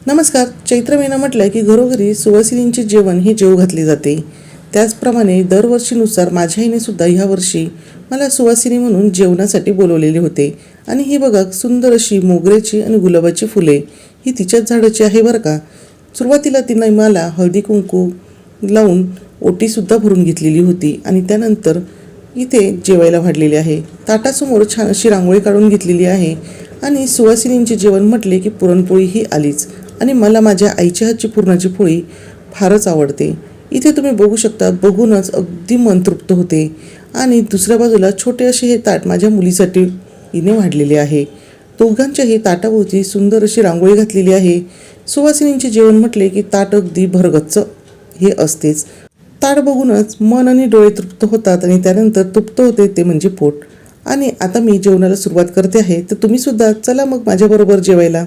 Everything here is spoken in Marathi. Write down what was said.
नमस्कार. चैत्र महिना म्हटलं की घरोघरी सुवासिनींचे जेवण हे जेवू घातले जाते. त्याचप्रमाणे दरवर्षीनुसार माझ्या आईने सुद्धा ह्या वर्षी मला सुवासिनी म्हणून जेवणासाठी बोलवलेले होते. आणि ही बघा सुंदर अशी मोगऱ्याची आणि गुलाबाची फुले ही तिच्याच झाडाची आहे बरं का. सुरुवातीला तिने मला हळदी कुंकू लावून ओटीसुद्धा भरून घेतलेली होती आणि त्यानंतर इथे जेवायला वाढलेले आहे. ताटासमोर छान अशी रांगोळी काढून घेतलेली आहे आणि सुवासिनींचे जेवण म्हटले की पुरणपोळी ही आलीच. आणि मला माझ्या आईच्या हातची पुरणाची पोळी फारच आवडते. इथे तुम्ही बघू शकता, बघूनच अगदी मन तृप्त होते. आणि दुसऱ्या बाजूला छोटे असे हे ताट माझ्या मुलीसाठी हिने वाढलेले आहे. दोघांच्याही ताटाभोवती सुंदर अशी रांगोळी घातलेली आहे. सुवासिनींचे जेवण म्हटले की ताट अगदी भरगच्च हे असतेच. ताट बघूनच मन आणि डोळे तृप्त होतात आणि त्यानंतर तृप्त होते ते म्हणजे पोट. आणि आता मी जेवणाला सुरुवात करते आहे, तर तुम्ही सुद्धा चला मग माझ्याबरोबर जेवायला.